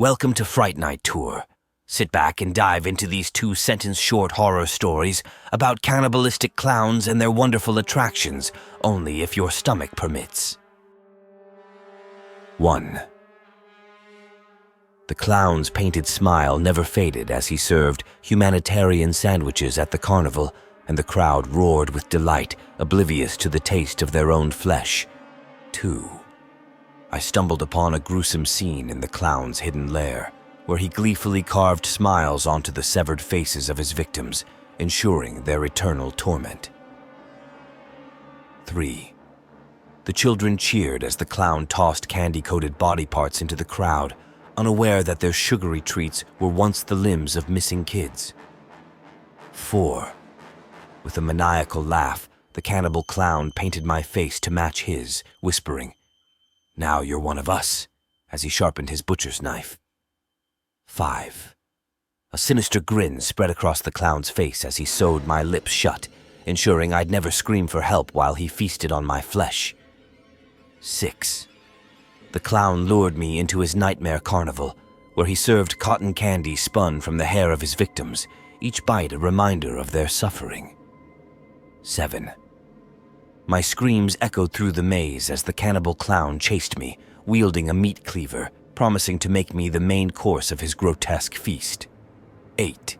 Welcome to Fright Night Tour. Sit back and dive into these 2-sentence short horror stories about cannibalistic clowns and their wonderful attractions, only if your stomach permits. 1. The clown's painted smile never faded as he served humanitarian sandwiches at the carnival, and the crowd roared with delight, oblivious to the taste of their own flesh. 2. I stumbled upon a gruesome scene in the clown's hidden lair, where he gleefully carved smiles onto the severed faces of his victims, ensuring their eternal torment. 3. The children cheered as the clown tossed candy-coated body parts into the crowd, unaware that their sugary treats were once the limbs of missing kids. 4. With a maniacal laugh, the cannibal clown painted my face to match his, whispering, "Now you're one of us," as he sharpened his butcher's knife. 5. A sinister grin spread across the clown's face as he sewed my lips shut, ensuring I'd never scream for help while he feasted on my flesh. 6. The clown lured me into his nightmare carnival, where he served cotton candy spun from the hair of his victims, each bite a reminder of their suffering. 7. My screams echoed through the maze as the cannibal clown chased me, wielding a meat cleaver, promising to make me the main course of his grotesque feast. 8.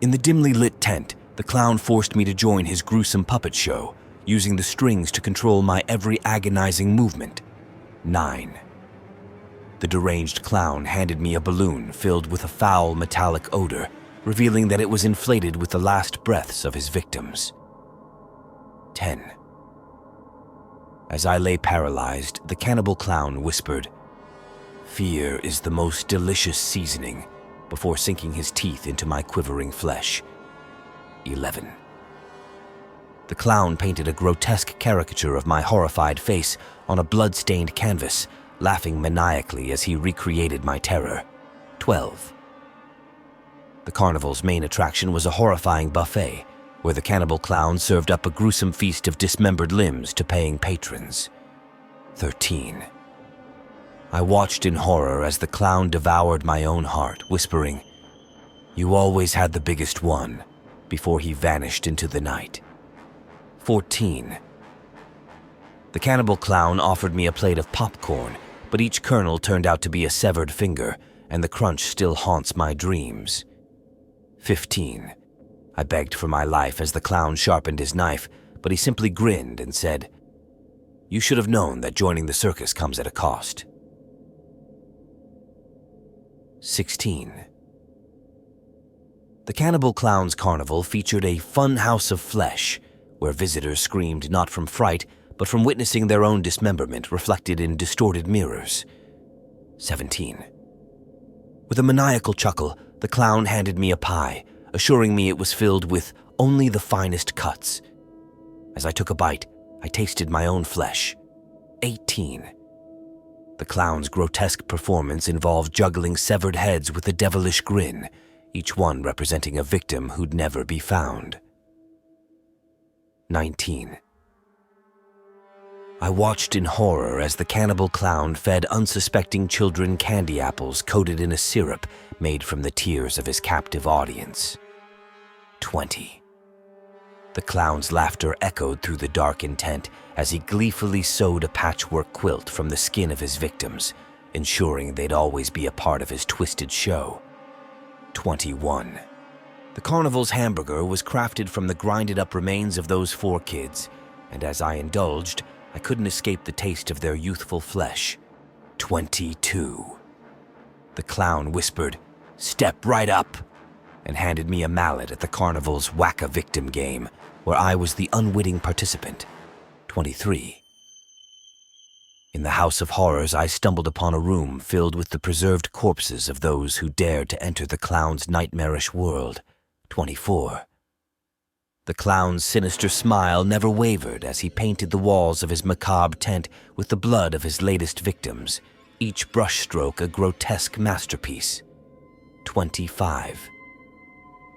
In the dimly lit tent, the clown forced me to join his gruesome puppet show, using the strings to control my every agonizing movement. 9. The deranged clown handed me a balloon filled with a foul metallic odor, revealing that it was inflated with the last breaths of his victims. 10. As I lay paralyzed, the cannibal clown whispered, "Fear is the most delicious seasoning," before sinking his teeth into my quivering flesh. 11. The clown painted a grotesque caricature of my horrified face on a blood-stained canvas, laughing maniacally as he recreated my terror. 12. The carnival's main attraction was a horrifying buffet, where the cannibal clown served up a gruesome feast of dismembered limbs to paying patrons. 13. I watched in horror as the clown devoured my own heart, whispering, "You always had the biggest one," before he vanished into the night. 14. The cannibal clown offered me a plate of popcorn, but each kernel turned out to be a severed finger, and the crunch still haunts my dreams. 15. I begged for my life as the clown sharpened his knife, but he simply grinned and said, "You should have known that joining the circus comes at a cost." 16. The cannibal clown's carnival featured a fun house of flesh, where visitors screamed not from fright, but from witnessing their own dismemberment reflected in distorted mirrors. 17. With a maniacal chuckle, the clown handed me a pie, assuring me it was filled with only the finest cuts. As I took a bite, I tasted my own flesh. 18. The clown's grotesque performance involved juggling severed heads with a devilish grin, each one representing a victim who'd never be found. 19. I watched in horror as the cannibal clown fed unsuspecting children candy apples coated in a syrup made from the tears of his captive audience. 20. The clown's laughter echoed through the darkened tent as he gleefully sewed a patchwork quilt from the skin of his victims, ensuring they'd always be a part of his twisted show. 21. The carnival's hamburger was crafted from the grinded-up remains of those 4 kids, and as I indulged, I couldn't escape the taste of their youthful flesh. 22. The clown whispered, "Step right up," and handed me a mallet at the carnival's whack-a-victim game, where I was the unwitting participant. 23. In the House of Horrors, I stumbled upon a room filled with the preserved corpses of those who dared to enter the clown's nightmarish world. 24. The clown's sinister smile never wavered as he painted the walls of his macabre tent with the blood of his latest victims, each brushstroke a grotesque masterpiece. 25.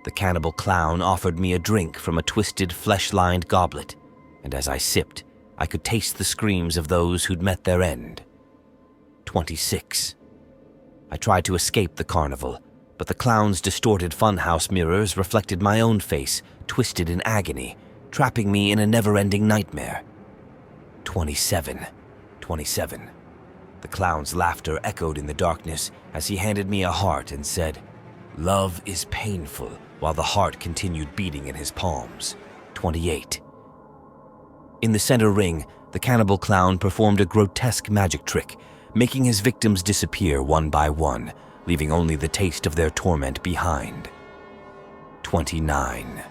The cannibal clown offered me a drink from a twisted, flesh-lined goblet, and as I sipped, I could taste the screams of those who'd met their end. 26. I tried to escape the carnival, but the clown's distorted funhouse mirrors reflected my own face, twisted in agony, trapping me in a never-ending nightmare. 27. 27. The clown's laughter echoed in the darkness as he handed me a heart and said, "Love is painful," while the heart continued beating in his palms. 28. In the center ring, the cannibal clown performed a grotesque magic trick, making his victims disappear one by one, leaving only the taste of their torment behind. 29.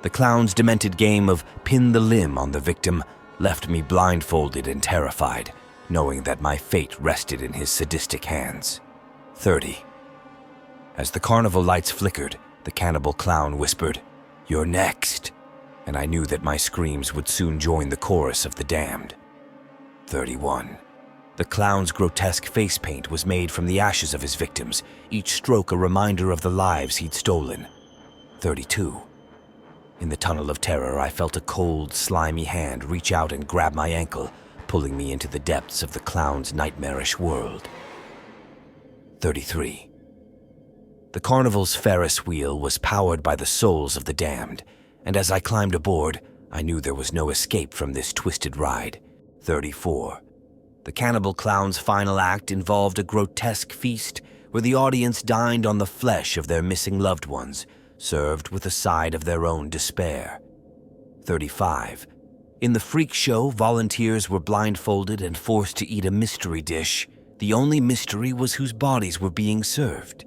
The clown's demented game of pin the limb on the victim left me blindfolded and terrified, knowing that my fate rested in his sadistic hands. 30. As the carnival lights flickered, the cannibal clown whispered, "You're next," and I knew that my screams would soon join the chorus of the damned. 31. The clown's grotesque face paint was made from the ashes of his victims, each stroke a reminder of the lives he'd stolen. 32. In the tunnel of terror, I felt a cold, slimy hand reach out and grab my ankle, pulling me into the depths of the clown's nightmarish world. 33. The carnival's Ferris wheel was powered by the souls of the damned, and as I climbed aboard, I knew there was no escape from this twisted ride. 34. The cannibal clown's final act involved a grotesque feast where the audience dined on the flesh of their missing loved ones, served with a side of their own despair. 35. In the freak show, volunteers were blindfolded and forced to eat a mystery dish. The only mystery was whose bodies were being served.